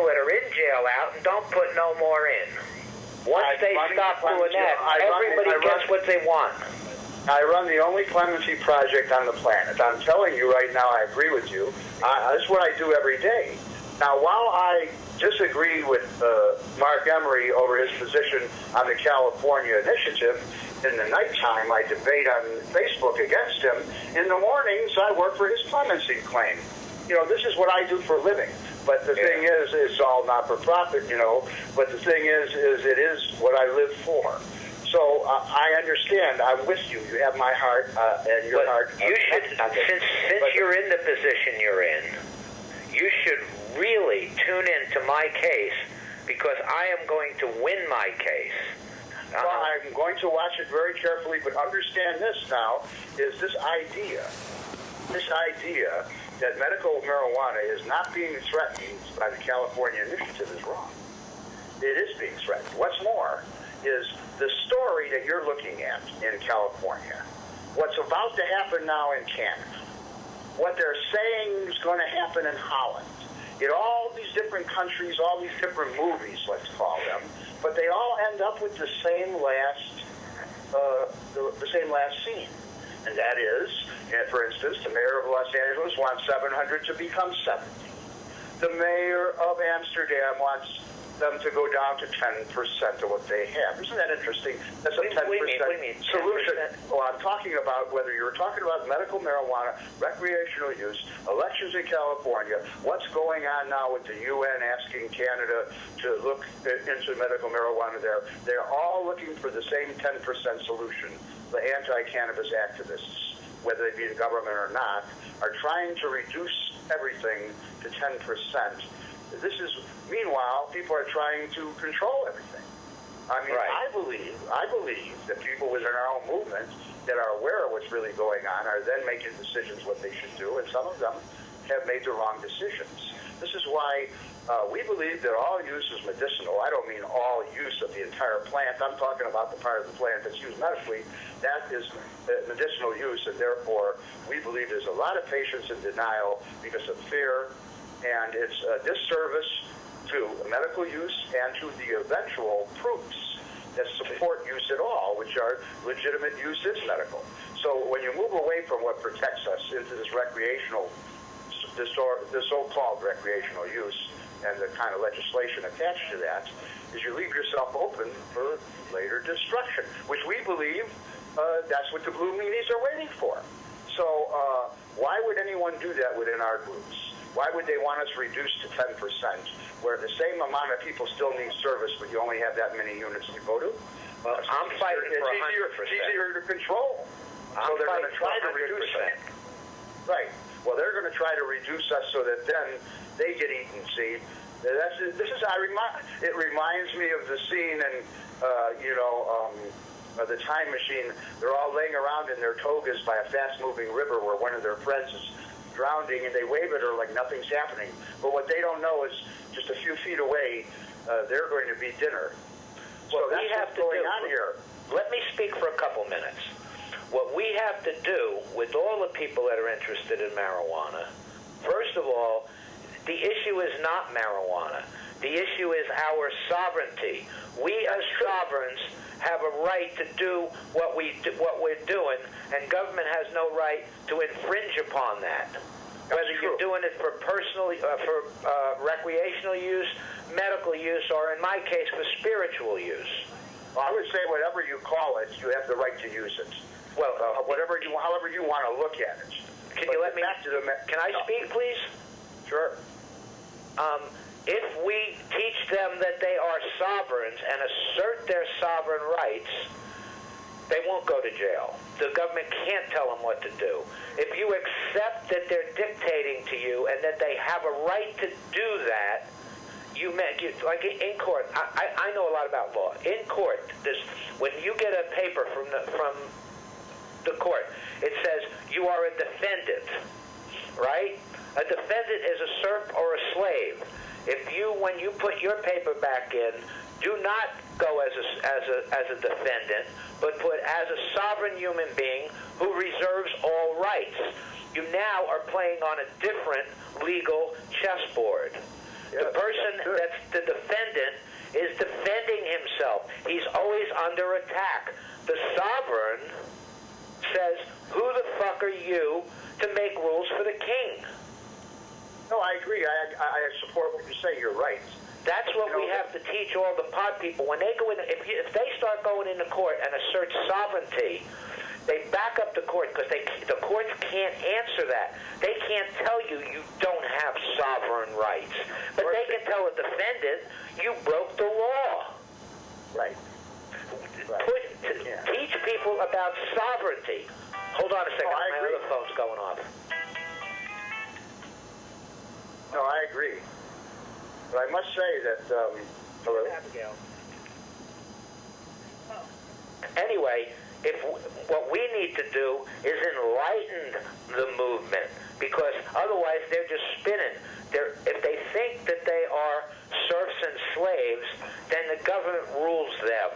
people that are in jail out and don't put no more in. Once they stop doing that, everybody gets what they want. I run the only clemency project on the planet. I'm telling you right now, I agree with you. That's what I do every day. Now, while I disagree with Mark Emery over his position on the California initiative, in the nighttime I debate on Facebook against him. In the mornings, I work for his clemency claim. You know, this is what I do for a living. But the thing is, it's all not for profit, you know. But the thing is it is what I live for. So I understand. I'm with you. You have my heart and your heart. You should, since you're in the position you're in, you should really tune in to my case, because I am going to win my case. Well, I'm going to watch it very carefully, but understand this now, is this idea that medical marijuana is not being threatened by the California initiative is wrong. It is being threatened. What's more is the story that you're looking at in California, what's about to happen now in Canada, what they're saying is going to happen in Holland, in all these different countries, all these different movies, let's call them, but they all end up with the same last scene. And that is, for instance, the mayor of Los Angeles wants 700 to become 70. The mayor of Amsterdam wants them to go down to 10% of what they have. Isn't that interesting? That's a 10% solution. Well, I'm talking about whether you're talking about medical marijuana, recreational use, elections in California, what's going on now with the UN asking Canada to look into medical marijuana there. They're all looking for the same 10% solution. The anti-cannabis activists, whether they be in government or not, are trying to reduce everything to 10%. Meanwhile, people are trying to control everything. I mean, right. I believe that people within our own movement that are aware of what's really going on are then making decisions what they should do, and some of them have made the wrong decisions. This is why we believe that all use is medicinal. I don't mean all use of the entire plant. I'm talking about the part of the plant that's used medically. That is medicinal use, and therefore we believe there's a lot of patients in denial because of fear, and it's a disservice to medical use and to the eventual proofs that support use at all, which are legitimate use is medical. So when you move away from what protects us into this so-called recreational use and the kind of legislation attached to that, is you leave yourself open for later destruction, which we believe that's what the blue meanies are waiting for. So why would anyone do that within our groups? Why would they want us reduced to 10%, where the same amount of people still need service, but you only have that many units to go to? I'm fighting for 100%. It's easier to control. So they're going to try to reduce it. Right. Well, they're going to try to reduce us so that then they get eaten. See, it reminds me of the scene in, the Time Machine. They're all laying around in their togas by a fast-moving river where one of their friends is drowning, and they wave at her like nothing's happening. But what they don't know is just a few feet away, they're going to be dinner. So that's what's going on here. Let me speak for a couple minutes. What we have to do with all the people that are interested in marijuana, first of all, the issue is not marijuana. The issue is our sovereignty. We as sovereigns have a right to do what we're doing, and government has no right to infringe upon that. Whether you're doing it for personal, recreational use, medical use, or in my case, for spiritual use. Well, I would say whatever you call it, you have the right to use it. Well, however you want to look at it. Can you let me? Can I speak, please? Sure. If we teach them that they are sovereigns and assert their sovereign rights, they won't go to jail. The government can't tell them what to do. If you accept that they're dictating to you and that they have a right to do that, like in court, I know a lot about law. In court, when you get a paper from the court, it says you are a defendant, right? A defendant is a serf or a slave. When you put your paper back in, do not go as a defendant, but put as a sovereign human being who reserves all rights. You now are playing on a different legal chessboard. The person that's the defendant is defending himself. He's always under attack. The sovereign says, who the fuck are you to make rules for the king? No, I agree. I support what you say. You're right. That's what we have to teach all the pod people. When they go in, if they start going into court and assert sovereignty, they back up the court because the courts can't answer that. They can't tell you you don't have sovereign rights. But they can tell a defendant, you broke the law. Right. Teach people about sovereignty. Hold on a second. My other phone's going off. No, I agree. But I must say that, hello? Abigail. Anyway, what we need to do is enlighten the movement, because otherwise they're just spinning. If they think that they are serfs and slaves, then the government rules them.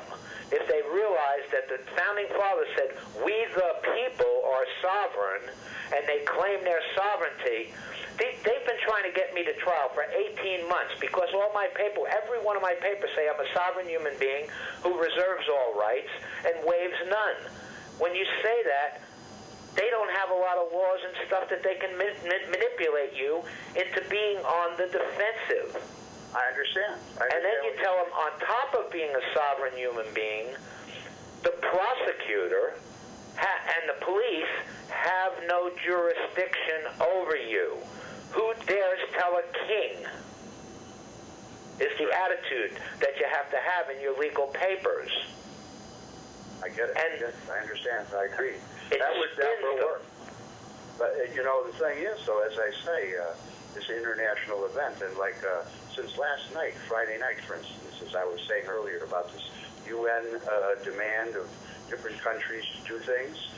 If they realize that the Founding Fathers said, we the people are sovereign, and they claim their sovereignty, they've been trying to get me to trial for 18 months because every one of my papers say I'm a sovereign human being who reserves all rights and waives none. When you say that, they don't have a lot of laws and stuff that they can manipulate you into being on the defensive. I understand. And then you tell them, on top of being a sovereign human being, the prosecutor and the police have no jurisdiction over you. Who dares tell a king? Is the attitude that you have to have in your legal papers. I get it. And I understand. I agree. That will work. But, the thing is, though, as I say, this international event, and since last night, Friday night, for instance, as I was saying earlier about this UN demand of different countries to do things,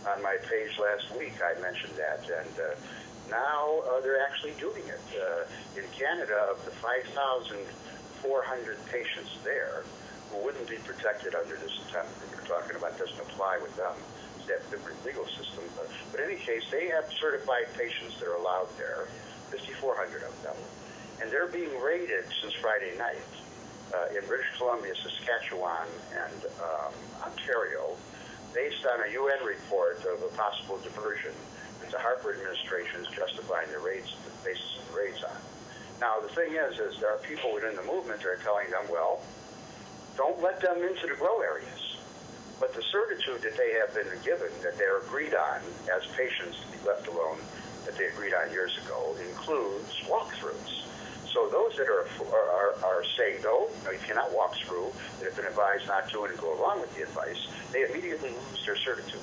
on my page last week I mentioned that, and now they're actually doing it. In Canada, of the 5,400 patients there who wouldn't be protected under this attempt that you're talking about, doesn't apply with them. They have different legal systems. But in any case, they have certified patients that are allowed there, 5,400 of them. And they're being raided since Friday night in British Columbia, Saskatchewan, and Ontario, based on a UN report of a possible diversion that the Harper administration is justifying the raids, the basis of the raids on. Now, the thing is there are people within the movement that are telling them, well, don't let them into the grow areas. But the certitude that they have been given, that they're agreed on as patients to be left alone, that they agreed on years ago, includes walkthroughs. So those that are saying, no, you cannot walk through, that have been advised not to and go along with the advice, they immediately lose their certitude.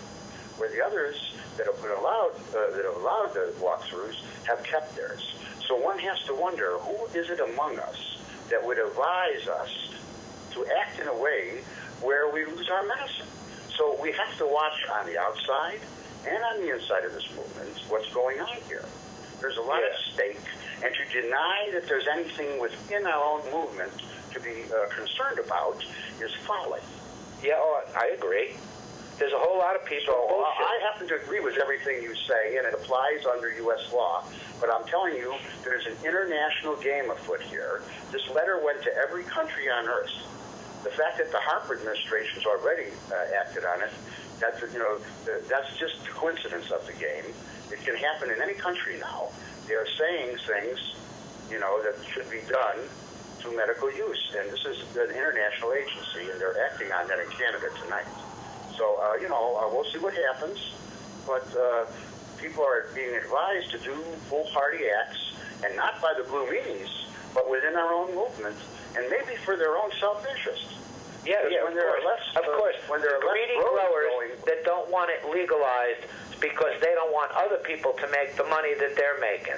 Where the others that have been allowed, the walkthroughs have kept theirs. So one has to wonder, who is it among us that would advise us to act in a way where we lose our medicine? So we have to watch on the outside and on the inside of this movement what's going on here. There's a lot at stake, and to deny that there's anything within our own movement to be concerned about is folly. Yeah, I agree. There's a whole lot of people. So I happen to agree with everything you say, and it applies under U.S. law. But I'm telling you, there's an international game afoot here. This letter went to every country on earth. The fact that the Harper administration's already acted on it, that's just a coincidence of the game. It can happen in any country now. They are saying things, that should be done to medical use. And this is an international agency, and they're acting on that in Canada tonight. So, we'll see what happens. But people are being advised to do foolhardy acts, and not by the blue meanies, but within our own movement, and maybe for their own self-interest. Yeah, of course. When there are greedy growers that don't want it legalized because they don't want other people to make the money that they're making.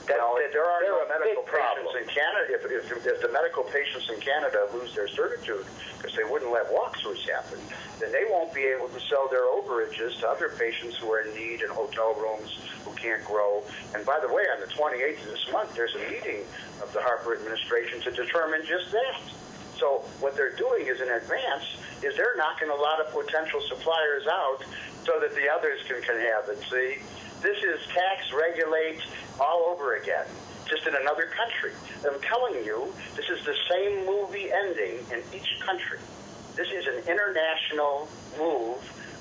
There are no medical patients in Canada. If the medical patients in Canada lose their certitude because they wouldn't let walkthroughs happen, then they won't be able to sell their overages to other patients who are in need in hotel rooms who can't grow. And by the way, on the 28th of this month, there's a meeting of the Harper administration to determine just that. So what they're doing is in advance is they're knocking a lot of potential suppliers out so that the others can have it. See, this is tax regulate all over again. just in another country. I'm telling you, this is the same movie ending in each country. This is an international move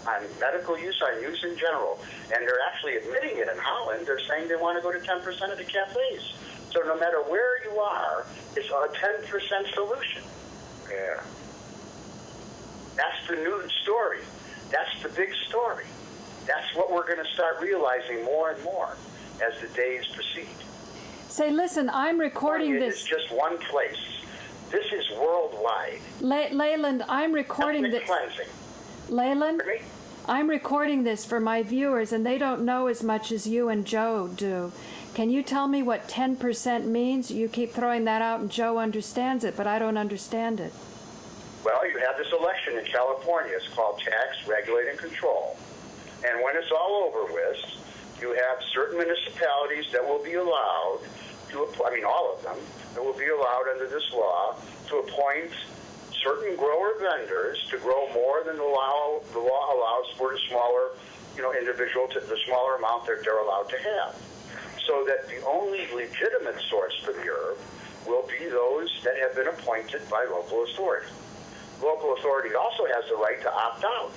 on medical use, on use in general. And they're actually admitting it in Holland. They're saying they want to go to 10% of the cafes. So no matter where you are, it's a 10% solution. Yeah. That's the new story. That's the big story. That's what we're going to start realizing more and more as the days proceed. Say, listen, I'm recording this. It's just one place. This is worldwide. Leland, I'm recording this. Cleansing. Leland, I'm recording this for my viewers, and they don't know as much as you and Joe do. Can you tell me what 10% means? You keep throwing that out, and Joe understands it, but I don't understand it. Well, you have this election in California. It's called Tax, Regulate, and Control. And when it's all over with, you have certain municipalities that will be allowed to, all of them, that will be allowed under this law to appoint certain grower vendors to grow more than the law allows for the smaller, individual, to the smaller amount that they're allowed to have. So that the only legitimate source for the herb will be those that have been appointed by local authority. Local authority also has the right to opt out.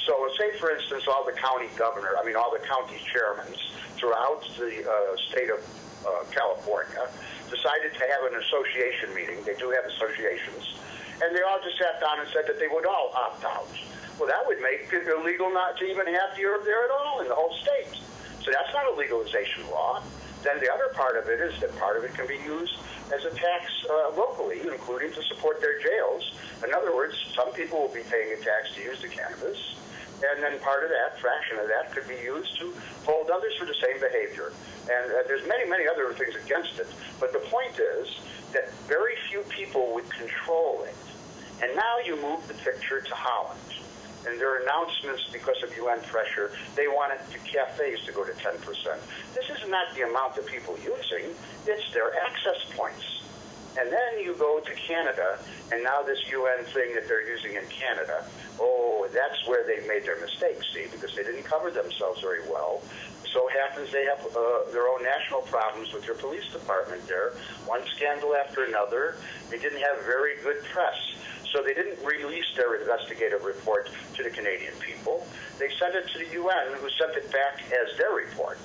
So say, for instance, all the county chairmen throughout the state of California decided to have an association meeting. They do have associations. And they all just sat down and said that they would all opt out. Well, that would make it illegal not to even have the herb there at all in the whole state. So that's not a legalization law. Then the other part of it is that part of it can be used as a tax locally, including to support their jails. In other words, some people will be paying a tax to use the cannabis, and then part of that, fraction of that, could be used to hold others for the same behavior. And there's many, many other things against it. But the point is that very few people would control it. And now you move the picture to Holland. And their announcements, because of UN pressure, they wanted the cafes to go to 10%. This is not the amount of people using, it's their access points. And then you go to Canada, and now this UN thing that they're using in Canada, that's where they made their mistakes, see, because they didn't cover themselves very well. So happens they have their own national problems with their police department there, one scandal after another. They didn't have very good press. So they didn't release their investigative report to the Canadian people. They sent it to the UN, who sent it back as their report.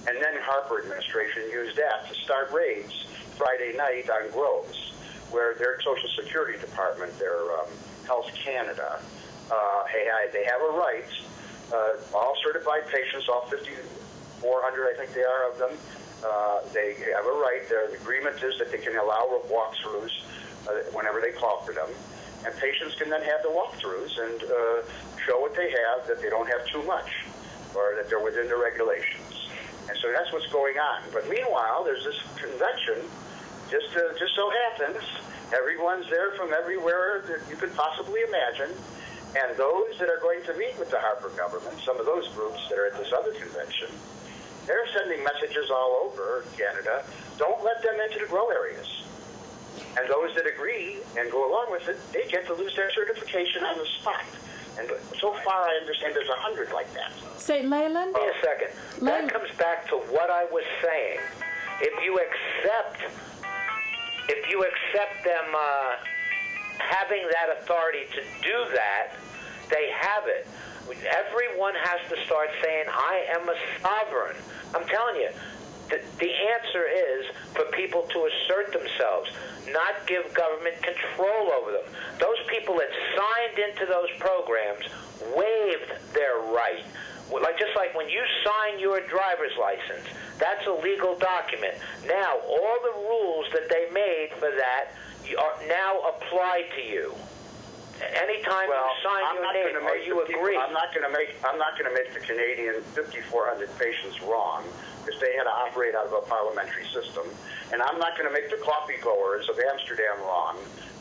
And then Harper administration used that to start raids Friday night on groves, where their Social Security Department, their Health Canada, they have a right, all certified patients, all 5,400, I think they are of them, they have a right. The agreement is that they can allow walkthroughs whenever they call for them. And patients can then have the walkthroughs and show what they have, that they don't have too much, or that they're within the regulations. And so that's what's going on. But meanwhile, there's this convention, just so happens, everyone's there from everywhere that you could possibly imagine. And those that are going to meet with the Harper government, some of those groups that are at this other convention, they're sending messages all over Canada, don't let them into the grow areas. And those that agree and go along with it, they get to lose their certification on the spot. And so far, I understand there's 100 like that. Say, Leland? Wait a second. That comes back to what I was saying. If you accept them having that authority to do that, they have it. Everyone has to start saying, I am a sovereign. I'm telling you, the answer is for people to assert themselves, not give government control over them. Those people that signed into those programs waived their right. Just like when you sign your driver's license, that's a legal document. Now, all the rules that they made for that are now applied to you. Anytime you sign your name or you agree. I'm not going to make the Canadian 5,400 patients wrong, because they had to operate out of a parliamentary system. And I'm not going to make the coffee goers of Amsterdam wrong,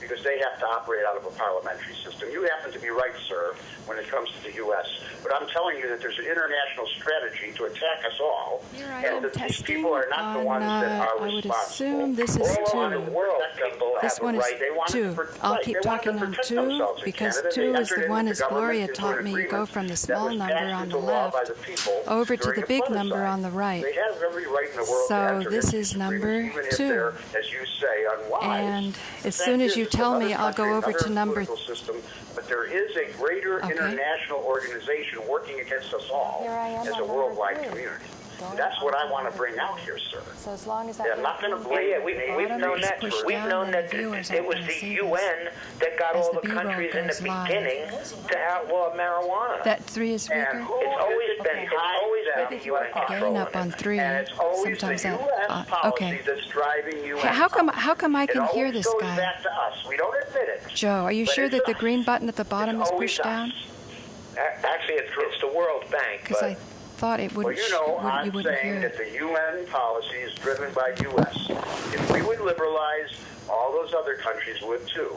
because they have to operate out of a parliamentary system. You happen to be right, sir, when it comes to the U.S. But I'm telling you that there's an international strategy to attack us all. Here I and am that these testing people are not the ones that are I would responsible. assume this is All around 2. the world, people This have a one is right. They want 2. I'll keep talking on 2 because 2 is the one, as Gloria taught me, you go from the small number on the left over to the big number on the right. They have every right in the world to So enter this into is these number agreements, even if 2. they're, as you say, unwise. And The as fact soon as is you that tell another me, I'll go country, over to another number... political system, but there is a greater international organization working against us all Here I am as on a number worldwide 3. community. And that's what I want to bring out here, sir. So as long as that... I'm not going to blame we've Canadians known that. push We've down known and that the viewers it aren't was gonna the see UN that got as all the the B-roll countries in the goes live. beginning to outlaw marijuana. That 3 is And weaker? who It's always is been the UN Again, controlling up on it. 3. And it's always Sometimes the that... U.S. policy okay. that's driving U.S. How come I It can hear always this goes guy? back to us. We don't admit it. Joe, are you But sure it's that the us. green button at the bottom It's is always pushed us. down? Actually, it's the World Bank. Because I thought it Well, wouldn't. you know, I'm you wouldn't saying hear that it. the UN policy is driven by U.S. If we would liberalize, all those other countries would too.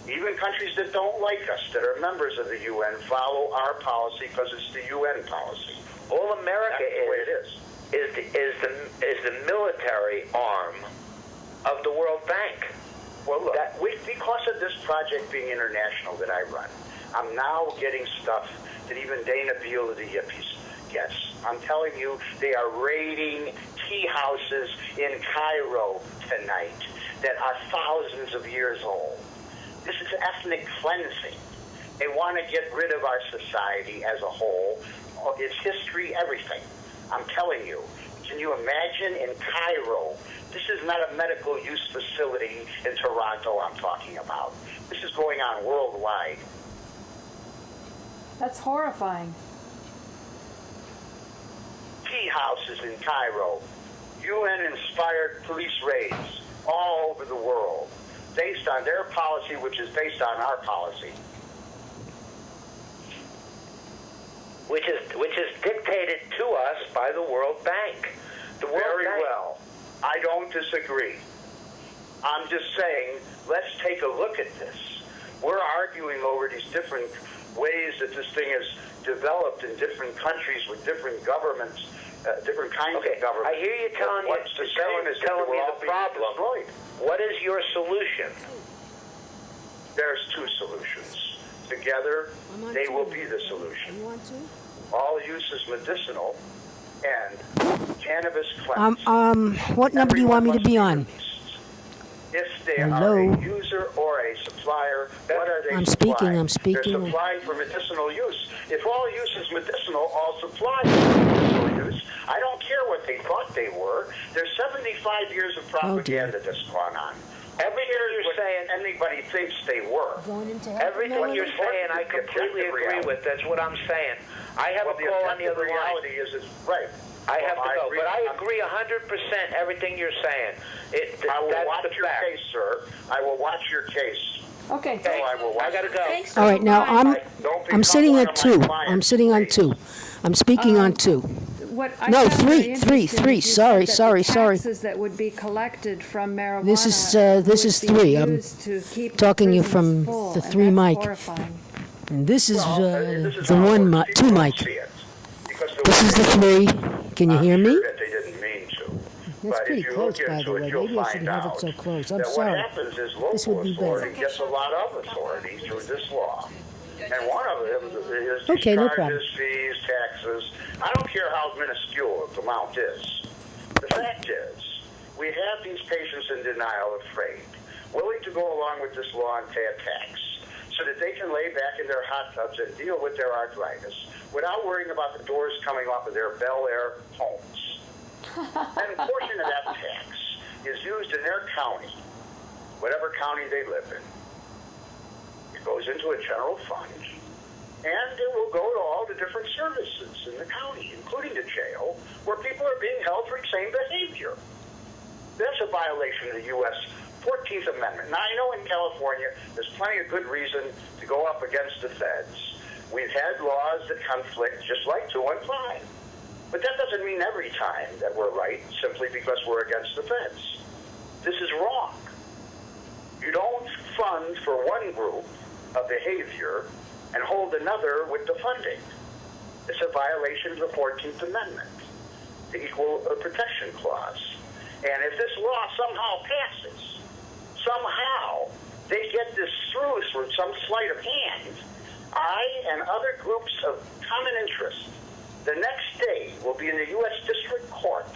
Even countries that don't like us, that are members of the UN, follow our policy because it's the UN policy. All America That's the way it is the military arm of the World Bank. Well, look, because of this project being international that I run, I'm now getting stuff that even Dana Beale of the Yippies gets. I'm telling you, they are raiding tea houses in Cairo tonight that are thousands of years old. This is ethnic cleansing. They want to get rid of our society as a whole, its history, everything. I'm telling you. Can you imagine in Cairo? This is not a medical use facility in Toronto I'm talking about. This is going on worldwide. That's horrifying. Tea houses in Cairo, UN-inspired police raids all over the world, based on their policy, which is based on our policy. Which is dictated to us by the World Bank. The World Very Bank. well. I don't disagree. I'm just saying, let's take a look at this. We're arguing over these different ways that this thing is developed in different countries with different governments, different kinds of governments. I hear you telling me the problem. What is your solution? There's 2 solutions. Together, they will be the solution. All use is medicinal, and cannabis cleanse. What number do you want me to be on? If they Hello? are a user or a supplier, what are they I'm supplying? speaking. They're supplying for medicinal use. If all use is medicinal, all supply is medicinal use. I don't care what they thought they were. There's 75 years of propaganda that's gone on. Everything you're saying, anybody thinks they were. Everything you're saying, I completely agree with. That's what I'm saying. I have a call on the other line. reality is right. I have to go, but I agree 100% everything you're saying. I will watch your case, sir. I will watch your case. Okay. So I will watch. I gotta go. Thanks. All right, now I'm sitting at 2. I'm sitting on 2. I'm speaking on 2. What I No, found very 3. interesting is you Sorry. said that the taxes that would be collected from marijuana This is would be 3. I'm used to keep talking you prisons from full, the and 3 that's mic. horrifying. And this is This is the how it 1 works. mic, People 2 don't mic. see it, because the This is the 3. Can you hear I'm me? sure that they didn't mean to. That's But pretty if you close, look by into the it, way. you'll Maybe I find shouldn't have out it so close. I'm that sorry. what happens is This would be local better. authority gets a lot of authority through this law. And one of them is Okay, no charges, problem. fees, taxes. I don't care how minuscule the amount is. The fact is, we have these patients in denial, afraid, willing to go along with this law and pay a tax, so that they can lay back in their hot tubs and deal with their arthritis without worrying about the doors coming off of their Bel Air homes. And a portion of that tax is used in their county, whatever county they live in. It goes into a general fund, and it will go to all the different services in the county, including the jail, where people are being held for the same behavior. That's a violation of the U.S. 14th Amendment. Now, I know in California, there's plenty of good reason to go up against the feds. We've had laws that conflict, just like 2 and 5. But that doesn't mean every time that we're right, simply because we're against the feds. This is wrong. You don't fund fund for one group of behavior and hold another with the funding. It's a violation of the 14th Amendment, the Equal Protection Clause. And if this law somehow passes, somehow they get this through through some sleight of hand, I and other groups of common interest, the next day will be in the U.S. District Court,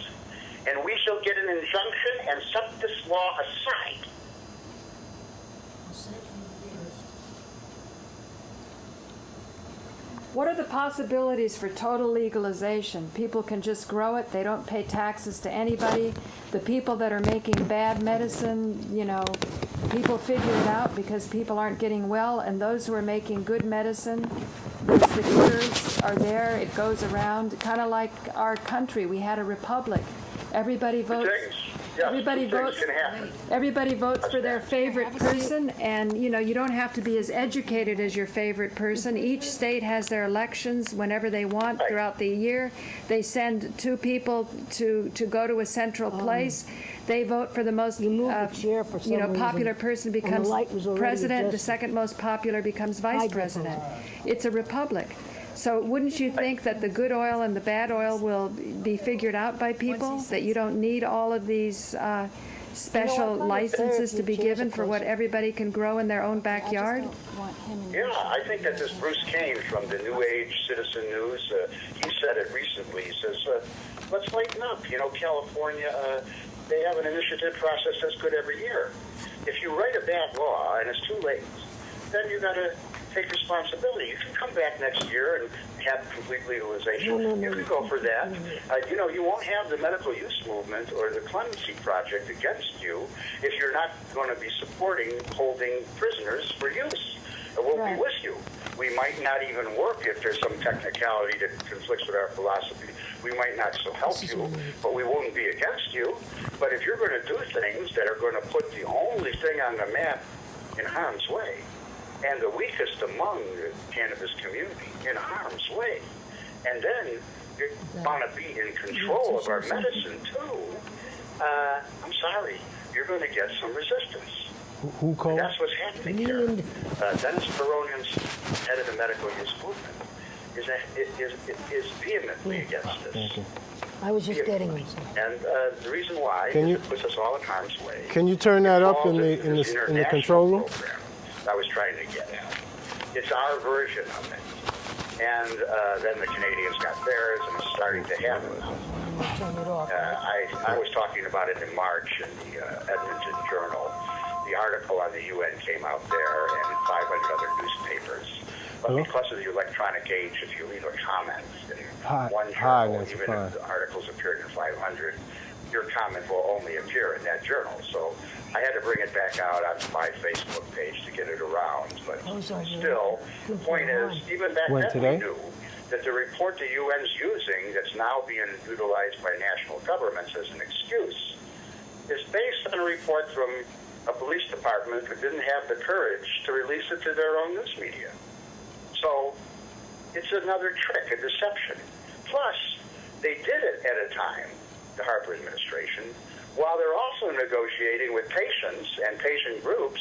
and we shall get an injunction and set this law aside. What are the possibilities for total legalization? People can just grow it. They don't pay taxes to anybody. The people that are making bad medicine, people figure it out because people aren't getting well. And those who are making good medicine, the cures are there. It goes around. Kind of like our country. We had a republic. Everybody votes. Yes, everybody votes for their favorite person, and you don't have to be as educated as your favorite person. Each state has their elections whenever they want throughout the year. They send two people to go to a central place. They vote for the most popular person becomes president. The second most popular becomes vice president. It's a republic. So wouldn't you think that the good oil and the bad oil will be figured out by people, that you don't need all of these special licenses to be given for what everybody can grow in their own backyard? Yeah, I think that this Bruce Kane from the New Age Citizen News, he said it recently. He says, let's lighten up. California, they have an initiative process that's good every year. If you write a bad law and it's too late, then you got to take responsibility. You can come back next year and have complete legalization. You can go for that. You won't have the medical use movement or the clemency project against you if you're not going to be supporting holding prisoners for use. We'll be with you. We might not even work if there's some technicality that conflicts with our philosophy. We might not so help you, but we won't be against you. But if you're going to do things that are going to put the only thing on the map in harm's way, and the weakest among the cannabis community in harm's way, and then you're going to be in control of our medicine too, I'm sorry, you're going to get some resistance. Who called? That's what's happening here. Dennis Baronian's head of the medical use movement is vehemently against this. Thank you. I was just getting it. And the reason why is it puts us all in harm's way. Can you turn that up in the control room? Program I was trying to get at. It's our version of it. And then the Canadians got theirs, and it's starting to happen now. I was talking about it in March in the Edmonton Journal. The article on the UN came out there and 500 other newspapers. But because of the electronic age, if you leave a comment in one journal, even if the articles appeared in 500, your comment will only appear in that journal. So I had to bring it back out on my Facebook page to get it around. But still, the point is, even back then we knew that the report the UN's using that's now being utilized by national governments as an excuse is based on a report from a police department who didn't have the courage to release it to their own news media. So it's another trick, a deception. Plus, they did it at a time, the Harper administration, while they're also negotiating with patients and patient groups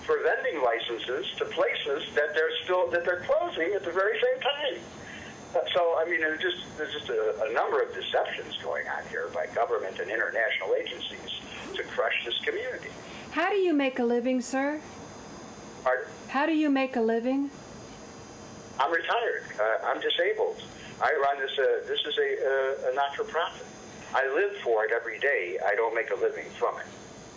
for vending licenses to places that they're closing at the very same time. So, I mean, there's just a number of deceptions going on here by government and international agencies to crush this community. How do you make a living, sir? Pardon? How do you make a living? I'm retired. I'm disabled. I run this. This is a not-for-profit. I live for it every day. I don't make a living from it.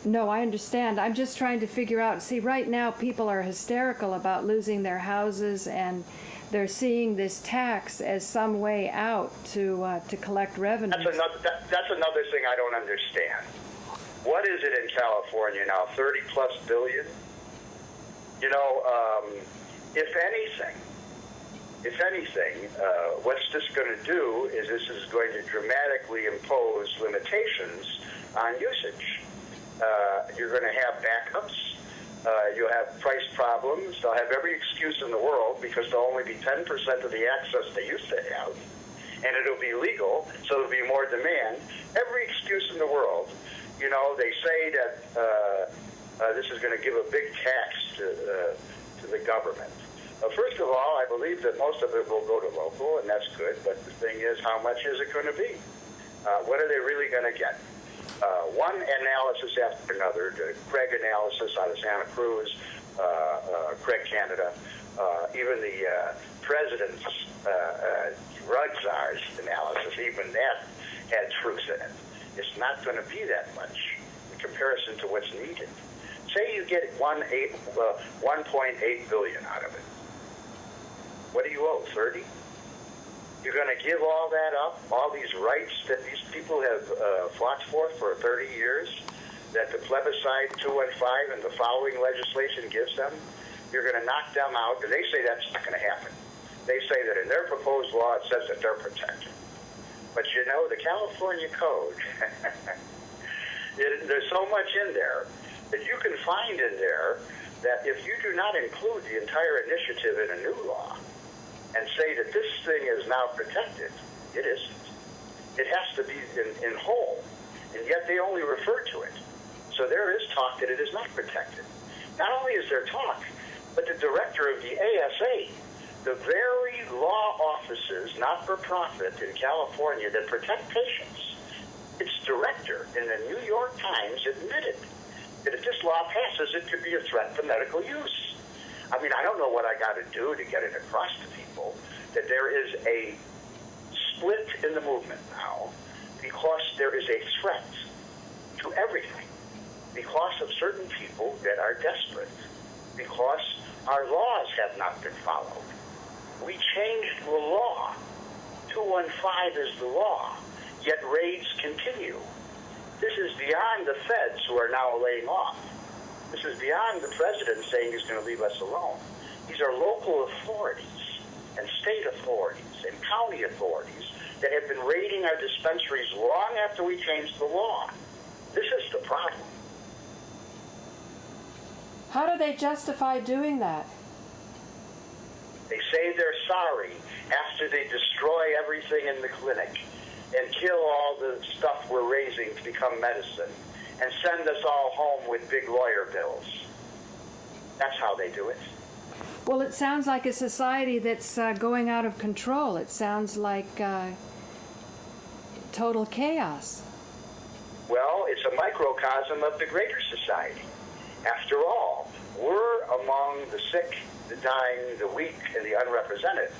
No, I understand. I'm just trying to figure out. See, right now people are hysterical about losing their houses, and they're seeing this tax as some way out to collect revenue. That's another thing I don't understand. What is it in California now? 30+ billion? If anything, what's this going to do is this is going to dramatically impose limitations on usage. You're going to have backups. You'll have price problems. They'll have every excuse in the world because there'll only be 10% of the access they used to have. And it'll be legal, so there'll be more demand. Every excuse in the world. They say that this is going to give a big tax to the government. First of all, I believe that most of it will go to local, and that's good. But the thing is, how much is it going to be? What are they really going to get? One analysis after another, the Craig analysis out of Santa Cruz, Craig, Canada, even the president's drug czar's analysis, even that had truth in it. It's not going to be that much in comparison to what's needed. Say you get 1.8 billion out of it. What do you owe, 30? You're going to give all that up, all these rights that these people have fought for 30 years, that the plebiscite 215 and the following legislation gives them? You're going to knock them out, and they say that's not going to happen. They say that in their proposed law it says that they're protected. But you know, the California Code, there's so much in there that you can find in there that if you do not include the entire initiative in a new law and say that this thing is now protected, it isn't. It has to be in whole, and yet they only refer to it. So there is talk that it is not protected. Not only is there talk, but the director of the ASA, the very law offices, not for profit in California that protect patients, its director in the New York Times admitted that if this law passes, it could be a threat to medical use. I mean, I don't know what I got to do to get it across to people that there is a split in the movement now because there is a threat to everything, because of certain people that are desperate, because our laws have not been followed. We changed the law. 215 is the law, yet raids continue. This is beyond the feds who are now laying off. This is beyond the president saying he's going to leave us alone. These are local authorities and state authorities and county authorities that have been raiding our dispensaries long after we changed the law. This is the problem. How do they justify doing that? They say they're sorry after they destroy everything in the clinic and kill all the stuff we're raising to become medicine and send us all home with big lawyer bills. That's how they do it. Well, it sounds like a society that's going out of control. It sounds like total chaos. Well, it's a microcosm of the greater society. After all, we're among the sick, the dying, the weak, and the unrepresented.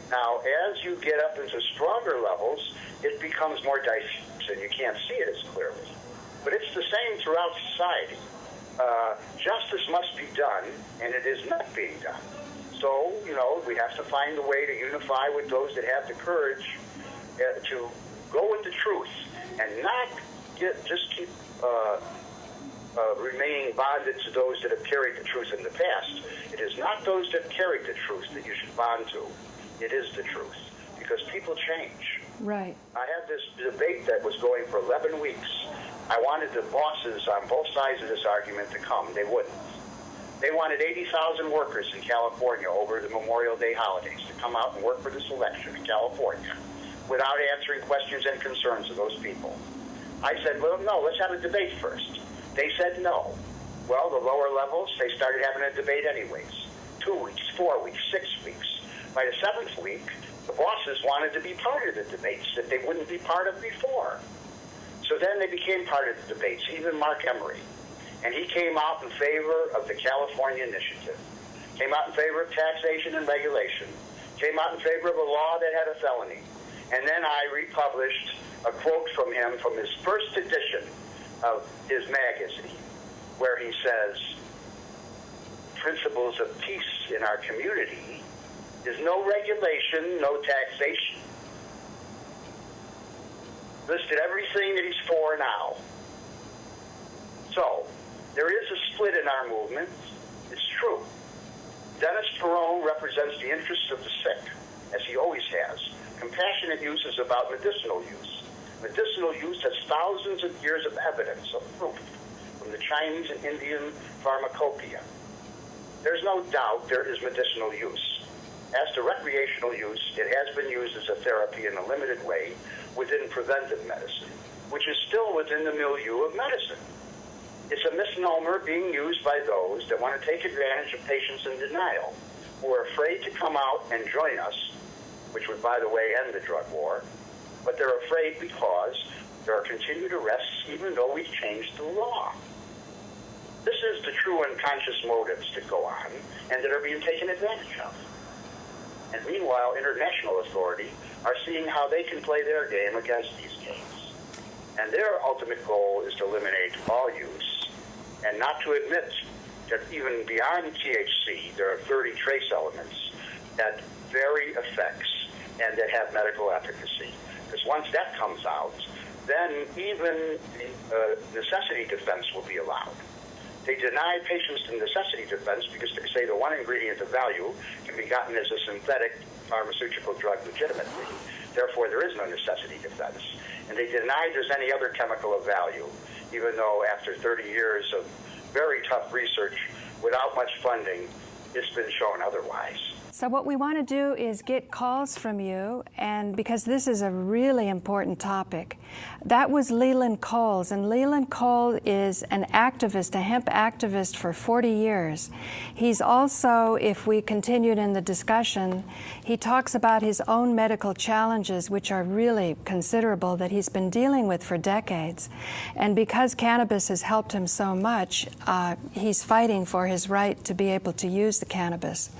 Now, as you get up into stronger levels, it becomes more diffuse, and you can't see it as clearly. But it's the same throughout society. Justice must be done, and it is not being done. So, you know, we have to find a way to unify with those that have the courage to go with the truth and not just keep remaining bonded to those that have carried the truth in the past. It is not those that carried the truth that you should bond to. It is the truth, because people change. Right. I had this debate that was going for 11 weeks. I wanted the bosses on both sides of this argument to come. They wouldn't. They wanted 80,000 workers in California over the Memorial Day holidays to come out and work for this election in California without answering questions and concerns of those people. I said, well, no, let's have a debate first. They said no. Well, the lower levels, they started having a debate anyways. 2 weeks, 4 weeks, 6 weeks. By the 7th week, the bosses wanted to be part of the debates that they wouldn't be part of before. So then they became part of the debates, even Mark Emery. And he came out in favor of the California Initiative, came out in favor of taxation and regulation, came out in favor of a law that had a felony. And then I republished a quote from him from his first edition of his magazine, where he says, principles of peace in our community is no regulation, no taxation. Listed everything that he's for now. So, there is a split in our movement. It's true. Dennis Perone represents the interests of the sick, as he always has. Compassionate use is about medicinal use. Medicinal use has thousands of years of evidence, of proof, from the Chinese and Indian pharmacopoeia. There's no doubt there is medicinal use. As to recreational use, it has been used as a therapy in a limited way within preventive medicine, which is still within the milieu of medicine. It's a misnomer being used by those that want to take advantage of patients in denial, who are afraid to come out and join us, which would, by the way, end the drug war, but they're afraid because there are continued arrests even though we've changed the law. This is the true unconscious motives that go on and that are being taken advantage of. And meanwhile, international authorities are seeing how they can play their game against these games. And their ultimate goal is to eliminate all use and not to admit that even beyond THC, there are 30 trace elements that vary effects and that have medical efficacy. Because once that comes out, then even the necessity defense will be allowed. They deny patients the necessity defense because they say the one ingredient of value can be gotten as a synthetic pharmaceutical drug legitimately. Therefore, there is no necessity defense. And they deny there's any other chemical of value, even though after 30 years of very tough research without much funding, it's been shown otherwise. So what we want to do is get calls from you, and because this is a really important topic. That was Leland Cole, and Leland Cole is an activist, a hemp activist for 40 years. He's also, if we continued in the discussion, he talks about his own medical challenges, which are really considerable, that he's been dealing with for decades. And because cannabis has helped him so much, he's fighting for his right to be able to use the cannabis.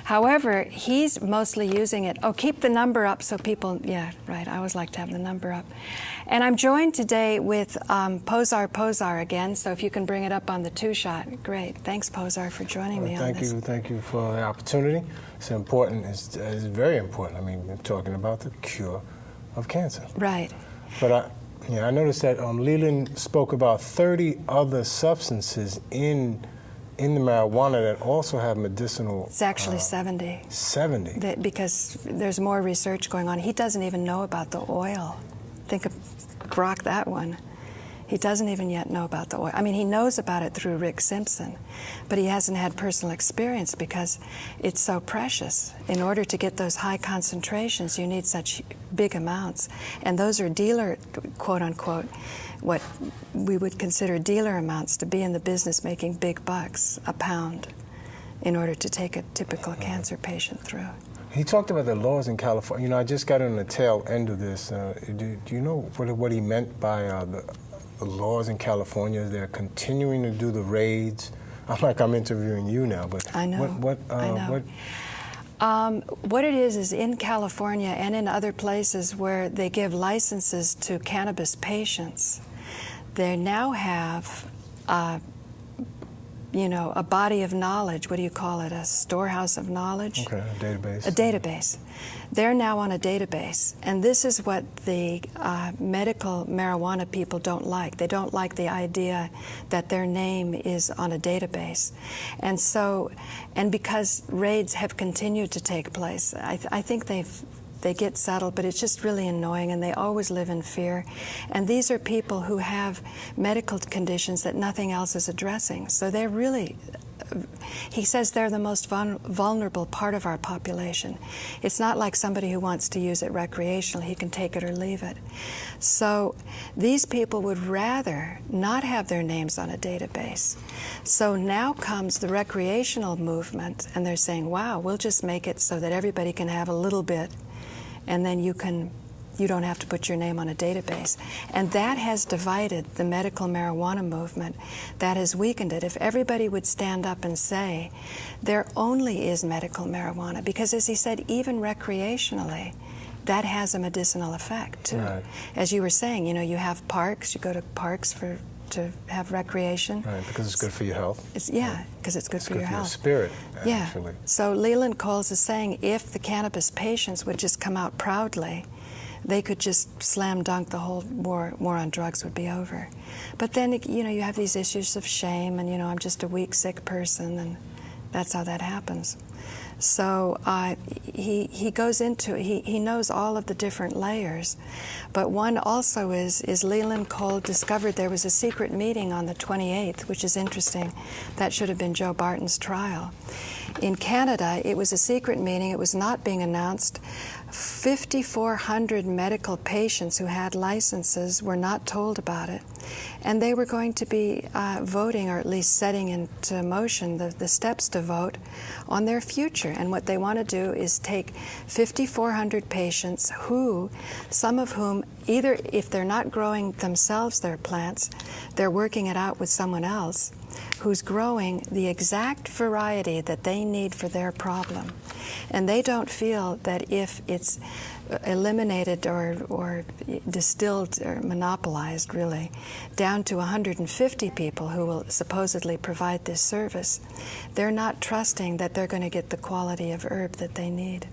However, he's mostly using it. Oh, keep the number up so people, yeah, right, I always like to have the number up. And I'm joined today with Posr again, so if you can bring it up on the two-shot, great. Thanks, Posr, for joining me on this. Thank you for the opportunity. It's important, it's very important. I mean, we're talking about the cure of cancer. Right. But I noticed that Leland spoke about 30 other substances in the marijuana that also have medicinal... It's actually 70. 70? Because there's more research going on. He doesn't even know about the oil. Grok that one. He doesn't even yet know about the oil. I mean, he knows about it through Rick Simpson, but he hasn't had personal experience because it's so precious. In order to get those high concentrations, you need such big amounts. And those are dealer, quote unquote, what we would consider dealer amounts to be in the business making big bucks a pound in order to take a typical cancer patient through. He talked about the laws in California. You know, I just got on the tail end of this. Do you know what he meant by the laws in California? They're continuing to do the raids. I'm like I'm interviewing you now, but I know. What it is in California and in other places where they give licenses to cannabis patients, they now have a body of knowledge. What do you call it? A storehouse of knowledge? Okay, a database. A database. They're now on a database. And this is what the medical marijuana people don't like. They don't like the idea that their name is on a database. And so, and because raids have continued to take place, I think they get settled, but it's just really annoying, and they always live in fear. And these are people who have medical conditions that nothing else is addressing. So they're really, he says they're the most vulnerable part of our population. It's not like somebody who wants to use it recreationally. He can take it or leave it. So these people would rather not have their names on a database. So now comes the recreational movement, and they're saying, wow, we'll just make it so that everybody can have a little bit, and then you don't have to put your name on a database. And that has divided the medical marijuana movement. That has weakened it. If everybody would stand up and say, there only is medical marijuana, because as he said, even recreationally, that has a medicinal effect too. Right. As you were saying, you have parks, you go to parks to have recreation. Right, because it's good for your health. Because it's good for your health. It's good for your spirit, actually. Yeah. So Leland Cole is saying if the cannabis patients would just come out proudly, they could just slam dunk the whole war on drugs would be over. But then, you have these issues of shame, and, I'm just a weak, sick person, and that's how that happens. So he goes into, he knows all of the different layers. But one also is Leland Cole discovered there was a secret meeting on the 28th, which is interesting. That should have been Joe Barton's trial. In Canada, it was a secret meeting. It was not being announced. 5,400 medical patients who had licenses were not told about it. And they were going to be voting, or at least setting into motion the steps to vote on their future. And what they want to do is take 5,400 patients who, some of whom, either if they're not growing themselves their plants, they're working it out with someone else who's growing the exact variety that they need for their problem. And they don't feel that if it's eliminated or distilled or monopolized, really, down to 150 people who will supposedly provide this service, they're not trusting that they're going to get the quality of herb that they need.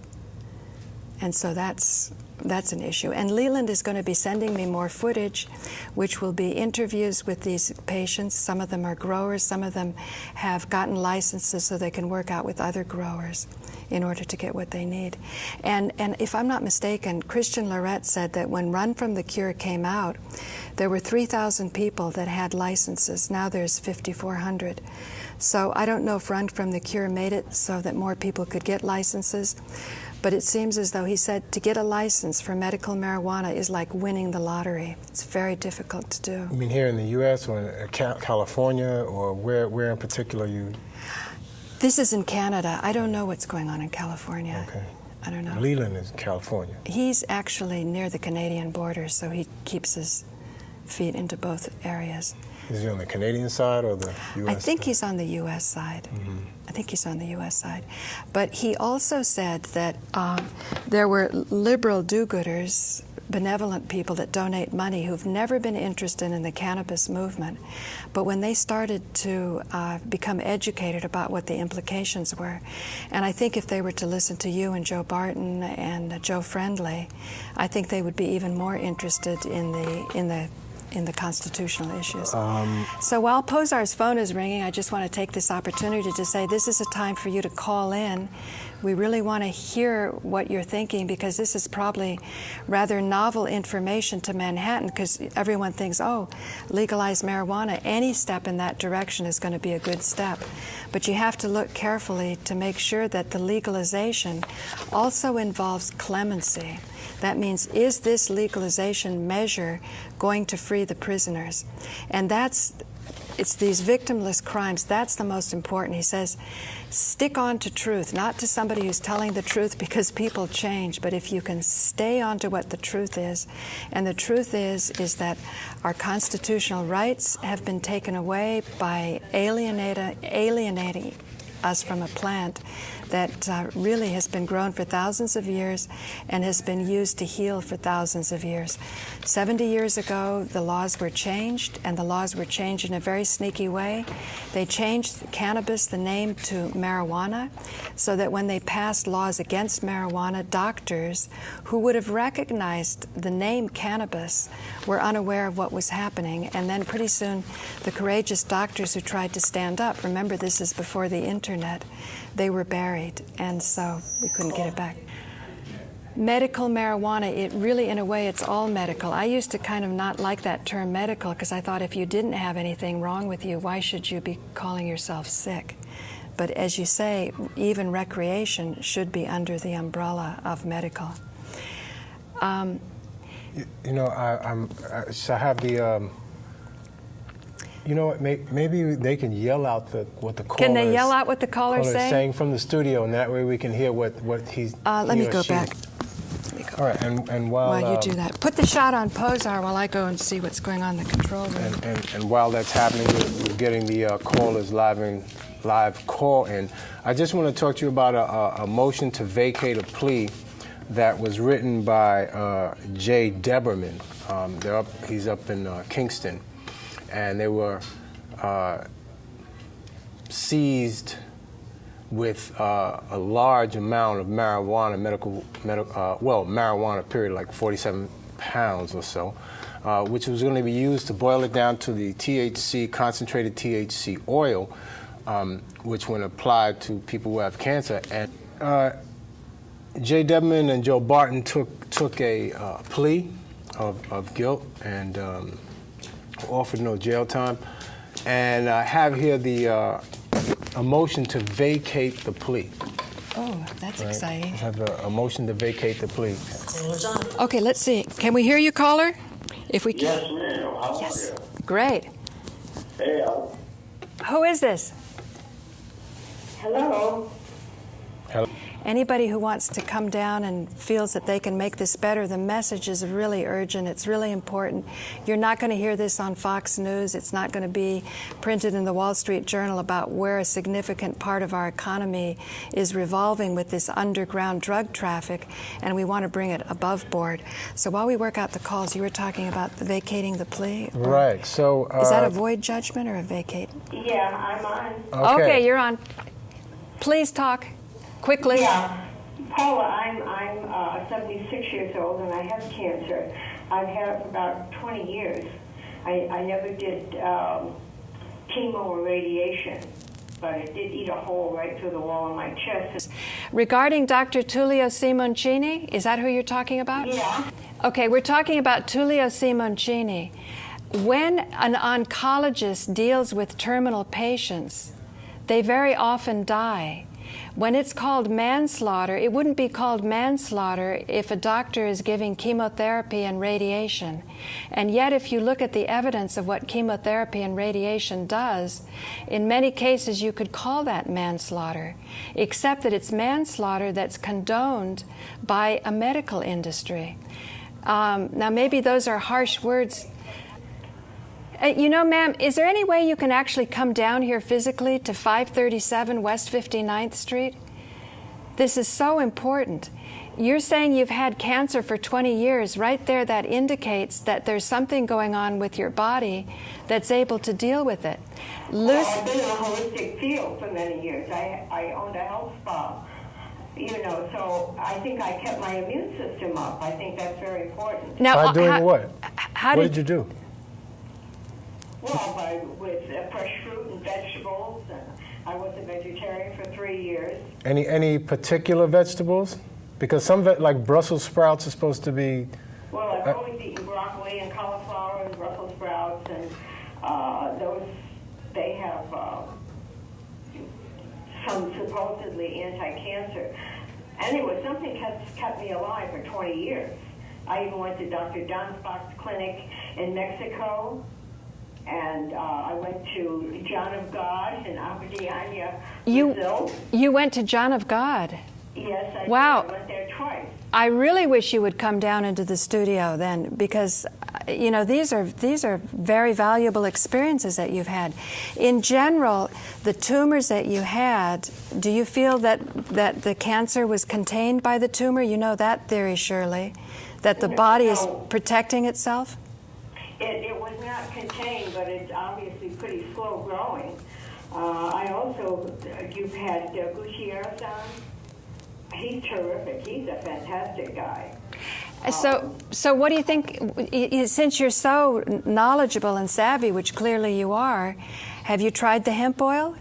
And so that's an issue. And Leland is going to be sending me more footage, which will be interviews with these patients. Some of them are growers. Some of them have gotten licenses so they can work out with other growers in order to get what they need. And if I'm not mistaken, Christian Laurette said that when Run from the Cure came out, there were 3,000 people that had licenses. Now there's 5,400. So I don't know if Run from the Cure made it so that more people could get licenses. But it seems as though he said to get a license for medical marijuana is like winning the lottery. It's very difficult to do. You mean here in the U.S. or in California, or where in particular you? This is in Canada. I don't know what's going on in California. Okay. I don't know. Leland is in California. He's actually near the Canadian border, so he keeps his feet into both areas. Is he on the Canadian side or the U.S. I think side? he's on the U.S. side. Mm-hmm. I think he's on the U.S. side. But he also said that there were liberal do-gooders, benevolent people that donate money who've never been interested in the cannabis movement. But when they started to become educated about what the implications were, and I think if they were to listen to you and Joe Barton and Joe Friendly, I think they would be even more interested in the constitutional issues. So while Posr's phone is ringing, I just want to take this opportunity to say this is a time for you to call in. We really want to hear what you're thinking, because this is probably rather novel information to Manhattan, because everyone thinks, oh, legalize marijuana. Any step in that direction is going to be a good step. But you have to look carefully to make sure that the legalization also involves clemency. That means, is this legalization measure going to free the prisoners? And it's these victimless crimes, that's the most important. He says, stick on to truth, not to somebody who's telling the truth, because people change, but if you can stay on to what the truth is. And the truth is that our constitutional rights have been taken away by alienating us from a plant that really has been grown for thousands of years and has been used to heal for thousands of years. 70 years ago, the laws were changed, and the laws were changed in a very sneaky way. They changed cannabis, the name, to marijuana, so that when they passed laws against marijuana, doctors who would have recognized the name cannabis were unaware of what was happening. And then pretty soon, the courageous doctors who tried to stand up, remember this is before the internet, they were buried, and so we couldn't get it back. Medical marijuana, it really, in a way, it's all medical. I used to kind of not like that term medical, because I thought if you didn't have anything wrong with you, why should you be calling yourself sick? But as you say, even recreation should be under the umbrella of medical. I have the... You know what? Maybe they can yell out what the caller Can they yell out what the caller is saying from the studio, and that way we can hear what he's. Let me go back. All right, and while you do that, put the shot on Posr while I go and see what's going on in the control room. And while that's happening, we're getting the callers live call in. I just want to talk to you about a motion to vacate a plea that was written by Jay Deberman. He's up in Kingston. And they were seized with a large amount of marijuana, marijuana period, like 47 pounds or so, which was going to be used to boil it down to the THC, concentrated THC oil, which when applied to people who have cancer. And Jay Deberman and Joe Barton took a plea of guilt and offered no jail time, and I have here a motion to vacate the plea. Oh, that's exciting. I have a motion to vacate the plea. Okay, let's see. Can we hear you, caller? If we can. Yes, ma'am. Yes. Great. Hey, Who is this? hello. Hello. Anybody who wants to come down and feels that they can make this better, the message is really urgent. It's really important. You're not going to hear this on Fox News. It's not going to be printed in the Wall Street Journal about where a significant part of our economy is revolving with this underground drug traffic, and we want to bring it above board. So while we work out the calls, you were talking about vacating the plea? Right. So is that a void judgment or a vacate? Yeah, I'm on. Okay, you're on. Please talk. Quickly. Yeah, Paula, I'm 76 years old and I have cancer. I've had it for about 20 years. I never did chemo or radiation, but it did eat a hole right through the wall of my chest. Regarding Dr. Tullio Simoncini, is that who you're talking about? Yeah. Okay, we're talking about Tullio Simoncini. When an oncologist deals with terminal patients, they very often die. When it's called manslaughter, it wouldn't be called manslaughter if a doctor is giving chemotherapy and radiation. And yet, if you look at the evidence of what chemotherapy and radiation does, in many cases you could call that manslaughter, except that it's manslaughter that's condoned by a medical industry. Now, maybe those are harsh words. You know, ma'am, is there any way you can actually come down here physically to 537 West 59th Street? This is so important. You're saying you've had cancer for 20 years. Right there, that indicates that there's something going on with your body that's able to deal with it. Well, I've been in the holistic field for many years. I owned a health spa, you know, so I think I kept my immune system up. I think that's very important. Now, by doing what? What did you do? Well, with fresh fruit and vegetables, and I was a vegetarian for 3 years. Any particular vegetables? Because some like Brussels sprouts are supposed to be. Well, I've always eaten broccoli and cauliflower and Brussels sprouts, and those they have some supposedly anti-cancer. Anyway, something kept me alive for 20 years. I even went to Dr. Donspach's clinic in Mexico. And I went to John of God in Aberdeen, Brazil. You went to John of God? Yes, I wow. did. I went there twice. I really wish you would come down into the studio then, because you know these are very valuable experiences that you've had. In general, the tumors that you had, do you feel that the cancer was contained by the tumor? You know that theory, surely, that the body is protecting itself? It was not contained, but it's obviously pretty slow growing. I also, you've had Gutierrez on. He's terrific. He's a fantastic guy. So what do you think, since you're so knowledgeable and savvy, which clearly you are, have you tried the hemp oil?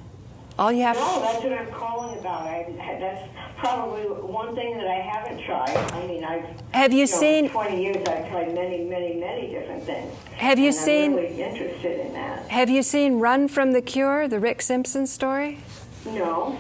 All you have. No, that's what I'm calling about. That's probably one thing that I haven't tried. I mean, I've seen 20 years. I've tried many, many, many different things. Have you seen? I'm really interested in that. Have you seen "Run from the Cure," the Rick Simpson story? No.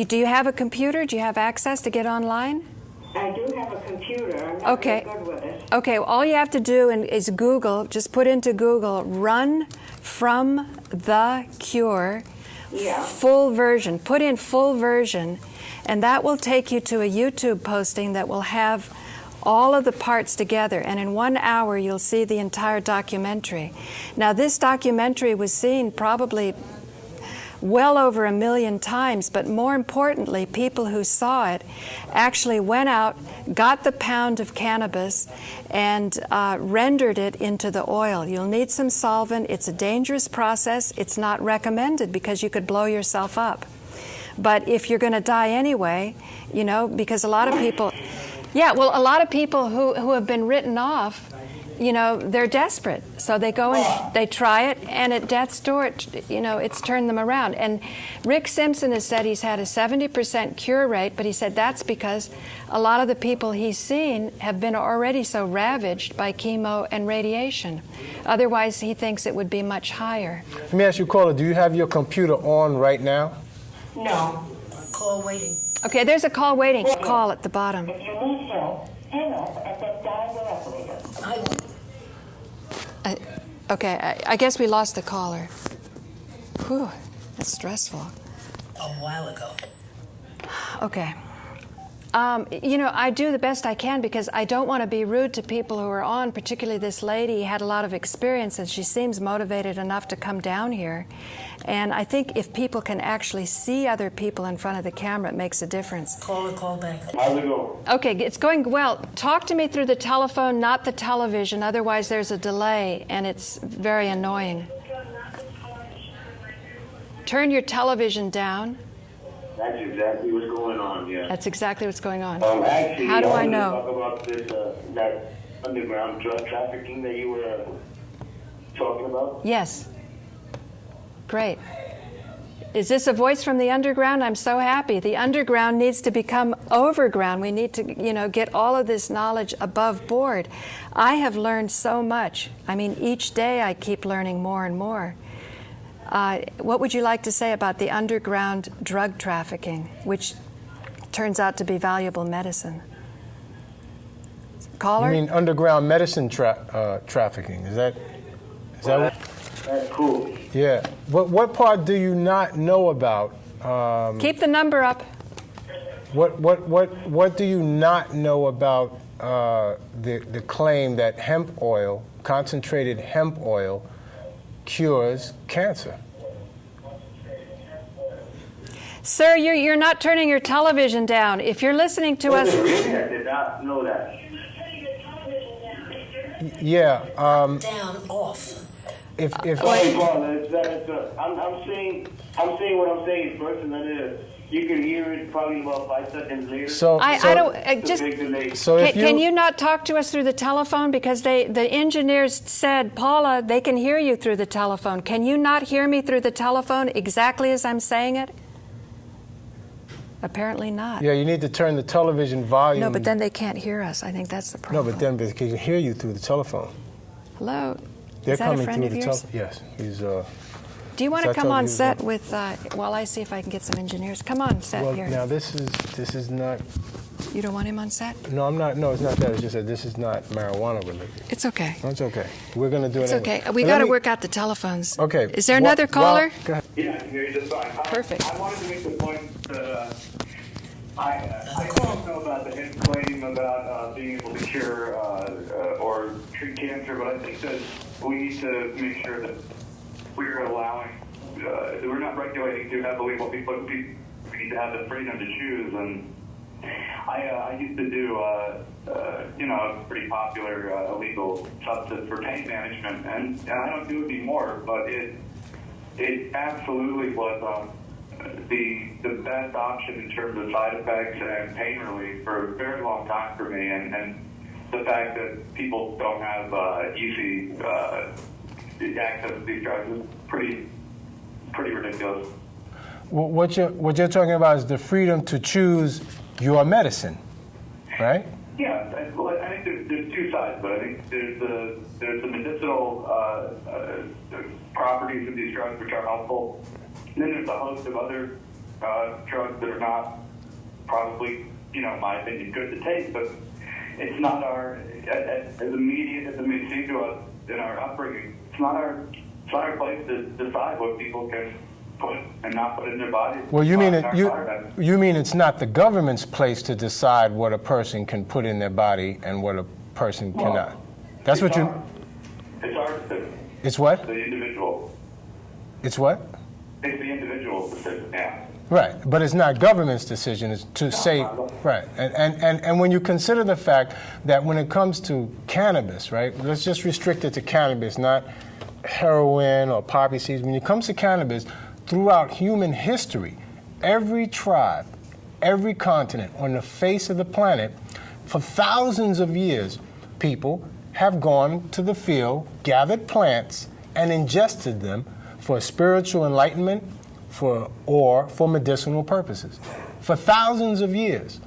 Do you have a computer? Do you have access to get online? I do have a computer. I'm not very good with it. Okay. Well, all you have to do is Google. Just put into Google "Run from the Cure." Yeah. Full version. Put in full version, and that will take you to a YouTube posting that will have all of the parts together, and in 1 hour you'll see the entire documentary. Now, this documentary was seen probably well over 1 million times, but more importantly, people who saw it actually went out, got the pound of cannabis, and rendered it into the oil. You'll need some solvent. It's a dangerous process. It's not recommended because you could blow yourself up. But if you're going to die anyway, you know, because a lot of people, a lot of people who have been written off, you know, they're desperate. So they go and they try it, and at death's door, it's turned them around. And Rick Simpson has said he's had a 70% cure rate, but he said that's because a lot of the people he's seen have been already so ravaged by chemo and radiation. Otherwise, he thinks it would be much higher. Let me ask you, caller, do you have your computer on right now? No. Call waiting. Okay, there's a call waiting. Call at the bottom. If you need help, hang up and then dial the operator. Okay, I guess we lost the caller. Whew, that's stressful. A while ago. Okay. I do the best I can because I don't want to be rude to people who are on, particularly this lady had a lot of experience and she seems motivated enough to come down here. And I think if people can actually see other people in front of the camera, it makes a difference. Call back. How's it going? Okay, it's going well. Talk to me through the telephone, not the television. Otherwise, there's a delay, and it's very annoying. Turn your television down. That's exactly what's going on, yeah. That's exactly what's going on. Actually, how do I know? Talk about this, that underground drug trafficking that you were talking about? Yes. Great. Is this a voice from the underground? I'm so happy. The underground needs to become overground. We need to, get all of this knowledge above board. I have learned so much. I mean, each day I keep learning more and more. What would you like to say about the underground drug trafficking, which turns out to be valuable medicine? Caller? You mean underground medicine trafficking? Is that what? That's cool. Yeah. What part do you not know about? Keep the number up. What do you not know about the claim that hemp oil, concentrated hemp oil, cures cancer? Sir, you're not turning your television down. If you're listening to us... Really? I did not know that. Yeah. Down, off. If Sorry, Paul, I'm saying what I'm saying first, and then you can hear it probably about 5 seconds later. Can you not talk to us through the telephone? Because the engineers said, Paula, they can hear you through the telephone. Can you not hear me through the telephone exactly as I'm saying it? Apparently not. Yeah, you need to turn the television volume. No, but then they can't hear us. I think that's the problem. No, but then they can hear you through the telephone. Hello? They're Is that coming a friend through of the yours? Yes, he's. Do you want to come on set with? While I see if I can get some engineers. Come on set well, here. Now this is not. You don't want him on set? No, I'm not. No, it's not that. It's just that this is not marijuana related. It's okay. No, it's okay. We're gonna do it. It's anyway. okay. We got to work out the telephones. Okay. Is there another caller? Go ahead. Yeah, I can hear you just fine. Perfect. I wanted to make the point that I don't know about the hemp claim about being able to cure or treat cancer, but I think that we need to make sure that we're allowing, we're not regulating too heavily what people do. We need to have the freedom to choose. And I used to do, a pretty popular illegal substance for pain management, and I don't do it anymore, but it absolutely was the best option in terms of side effects and pain relief for a very long time for me, and the fact that people don't have easy access to these drugs is pretty ridiculous. Well, what you're talking about is the freedom to choose your medicine, right? Yeah, well, I think there's two sides, but I think there's the medicinal properties of these drugs which are helpful. And then there's a host of other drugs that are not probably, in my opinion, good to take, but it's not our, as immediate as it may seem to us in our upbringing, it's not our place to decide what people can put and not put in their bodies. Well, you mean it's not the government's place to decide what a person can put in their body and what a person cannot. That's what you. It's our decision. It's what? The individual. It's what? It's the individual's decision. Yeah. Right, but it's not government's decision. It's to say, right, and when you consider the fact that when it comes to cannabis, right, let's just restrict it to cannabis, not heroin or poppy seeds. When it comes to cannabis, throughout human history, every tribe, every continent on the face of the planet, for thousands of years, people have gone to the field, gathered plants, and ingested them for spiritual enlightenment, or for medicinal purposes, for thousands of years,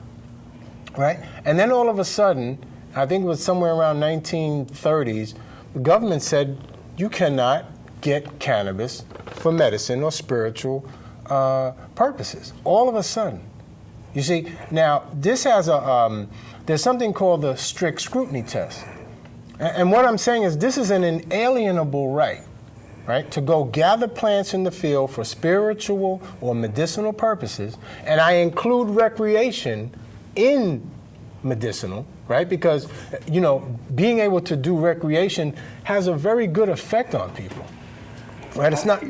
right? And then all of a sudden, I think it was somewhere around 1930s, the government said you cannot get cannabis for medicine or spiritual purposes. All of a sudden, you see. Now this has there's something called the strict scrutiny test, And what I'm saying is this is an inalienable right, right, to go gather plants in the field for spiritual or medicinal purposes, and I include recreation in medicinal, right, because, you know, being able to do recreation has a very good effect on people, right? It's not...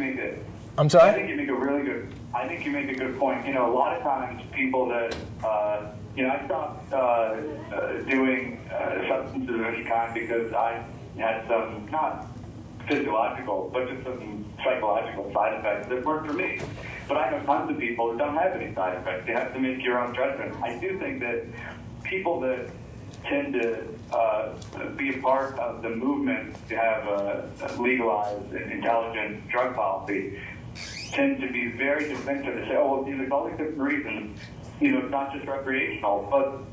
I'm sorry? I think you make a good point. You know, a lot of times people that, you know, I stopped doing substances of any kind because I had some, not physiological, but just some psychological side effects that weren't for me. But I know tons of people that don't have any side effects. You have to make your own judgment. I do think that people that tend to be a part of the movement to have a legalized and intelligent drug policy tend to be very defensive to say, oh, well, there's all these different reasons. You know, it's not just recreational, but,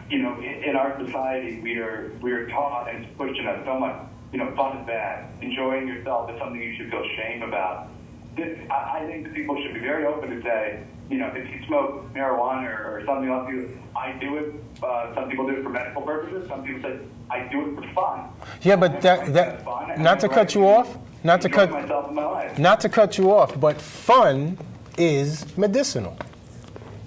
you know, in our society, we are taught and it's pushed in us so much, you know, fun is bad. Enjoying yourself is something you should feel shame about. I think that people should be very open to say, you know, if you smoke marijuana or something else, I do it. Some people do it for medical purposes. Some people say, I do it for fun. Yeah, but that not to cut you off, not to cut you off, but fun is medicinal.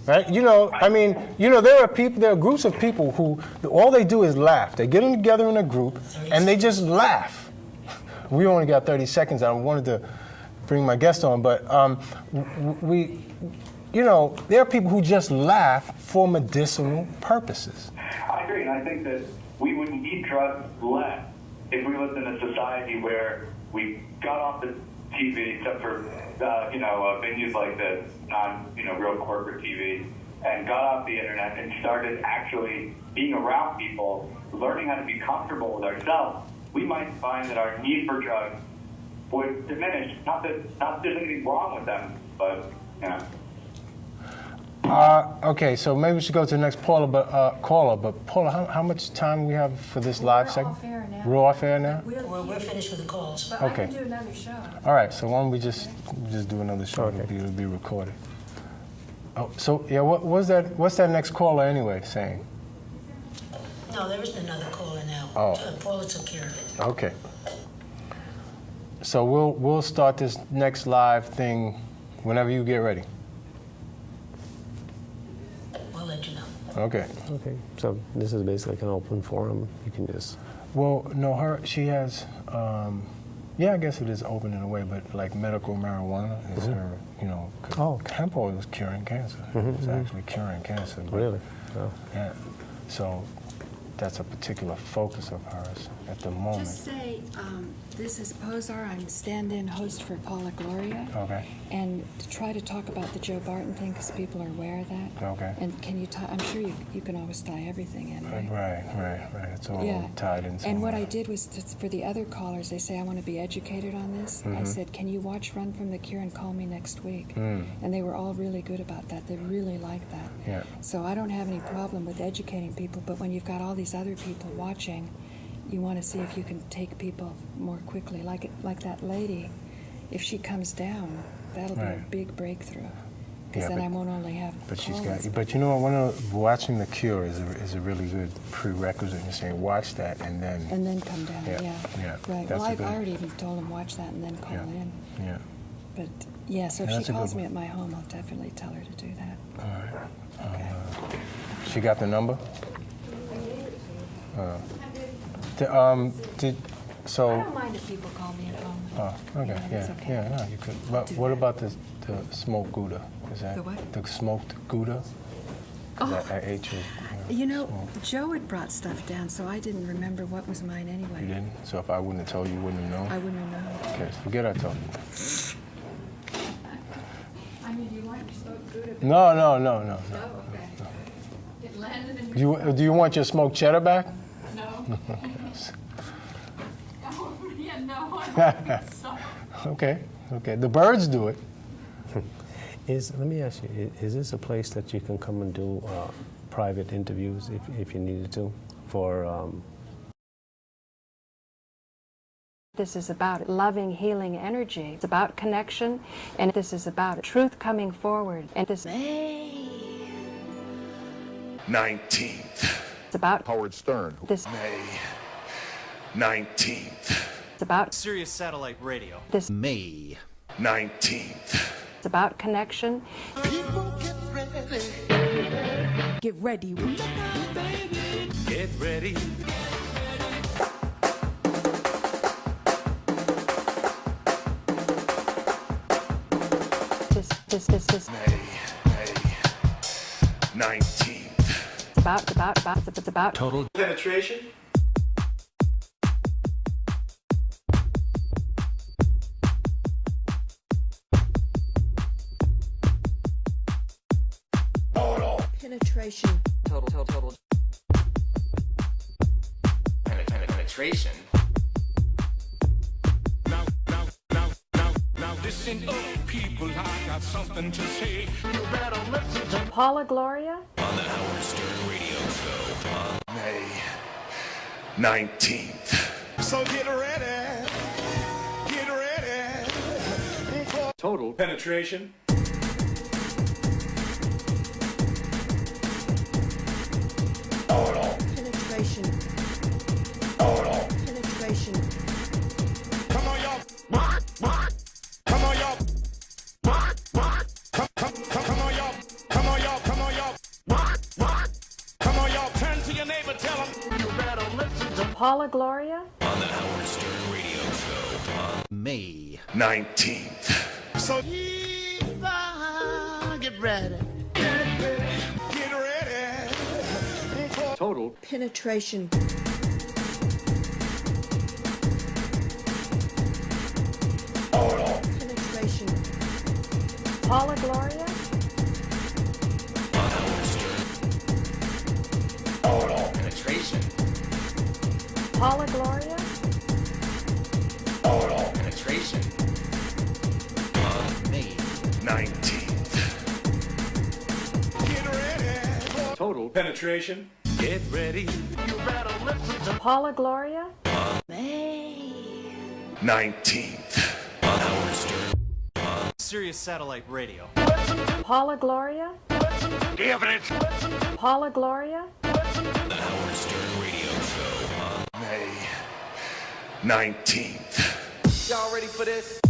Right? You know, I mean, you know, there are groups of people who all they do is laugh. They get them together in a group and they just laugh. We only got 30 seconds. I wanted to bring my guest on, but you know, there are people who just laugh for medicinal purposes. I agree, and I think that we would need drugs less if we lived in a society where we got off the TV, except for you know, venues like this, real corporate TV, and got off the internet and started actually being around people, learning how to be comfortable with ourselves. We might find that our need for drugs would diminish. Not that there's anything wrong with them, but you know. Okay, so maybe we should go to the next caller. But Paula, how much time we have for this live segment? We're off air now. We're finished with the calls. But okay. I can do another show. All right, so why don't we just do another show? Okay. It'll be recorded. Oh, so yeah, what's that next caller anyway saying? No, there isn't another caller now. Oh. Paula took care of it. Okay. So we'll start this next live thing whenever you get ready. We'll let you know. Okay. Okay. So this is basically like an open forum. You can just. Well, no, she has. Yeah, I guess it is open in a way, but like medical marijuana is her. You know, hemp oil is curing cancer. It's actually curing cancer. Really? Oh. Yeah. So that's a particular focus of hers at the moment. Just say, this is Posr. I'm stand-in host for Paula Gloria. Okay. And to try to talk about the Joe Barton thing because people are aware of that. Okay. And can you I'm sure you can always tie everything in, right? Right. It's all tied in somewhere. And what I did was, for the other callers, they say, I want to be educated on this. I said, can you watch Run from the Cure and call me next week? And they were all really good about that. They really liked that. Yeah. So I don't have any problem with educating people, but when you've got all these other people watching, you want to see if you can take people more quickly. Like that lady, if she comes down, that'll be a big breakthrough. Because then I won't only have. But you know, watching The Cure is a really good prerequisite. You're saying watch that and then come down. Yeah. Right. Well, I already even told him watch that and then call in. Yeah. But yeah, so if she calls me at my home, I'll definitely tell her to do that. All right. Okay. She got the number. I don't mind if people call me at home. Oh, okay. Yeah, no, you could. But what about the smoked Gouda? Is that the what? The smoked Gouda? I ate your. You know, Joe had brought stuff down, so I didn't remember what was mine anyway. You didn't? So if I wouldn't have told you, you wouldn't have known? I wouldn't have known. Okay, forget I told you. I mean, do you want your smoked Gouda? No. Oh, okay. No. It landed in your Do you want your smoked cheddar back? No. No, I don't think so. Okay. The birds do it. Let me ask you, is this a place that you can come and do private interviews if you needed to for... This is about loving, healing energy. It's about connection, and this is about truth coming forward. And this May 19th. It's about Howard Stern. This May 19th. It's about Sirius Satellite Radio. This May 19th. It's about connection. People get ready. Get ready. Get ready. This. May 19th. It's about Total penetration. Penetration. Total. Penetration. Now listen up, people, I got something to say. You better listen to Paula Gloria. on the Howard Stern Radio Show on May 19th. So get ready. Get ready. Total penetration. Penetration. Penetration. Come on, y'all. Come on, y'all. Come on, y'all. Come on, y'all. Come on, y'all. Come on, y'all. Turn to your neighbor. Tell him you better listen to Paula Gloria. on the Howard Stern Radio Show on May 19th. So get ready. Get ready. Total Penetration. Penetration. Paula Gloria. penetration. Paula Gloria. Penetration. On May 19th. Get ready. Total penetration. Get ready. You better listen to Paula Gloria. May 19th. On Howard Stern. Sirius Satellite Radio. Paula Gloria. The evidence. Paula Gloria. The Howard Stern Radio Show on May 19th. Y'all ready for this?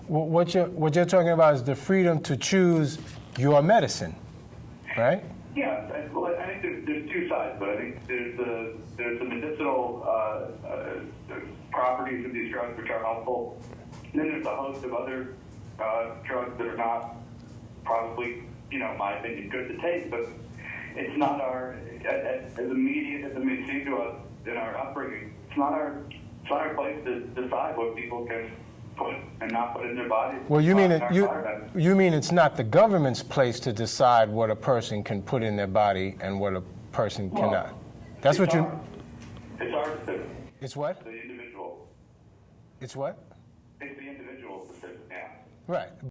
What you're talking about is the freedom to choose your medicine, right? Yeah, well, I think there's two sides, but I think there's the medicinal properties of these drugs which are helpful. And then there's a host of other drugs that are not probably, in my opinion, good to take, but it's not our, as immediate as it may seem to us in our upbringing, it's not our place to decide what people can put and not put in their bodies. Well, you mean it's not the government's place to decide what a person can put in their body and what a person cannot. That's what you. It's our decision. It's what? The individual. It's what? It's the individual's decision. Yeah. Right.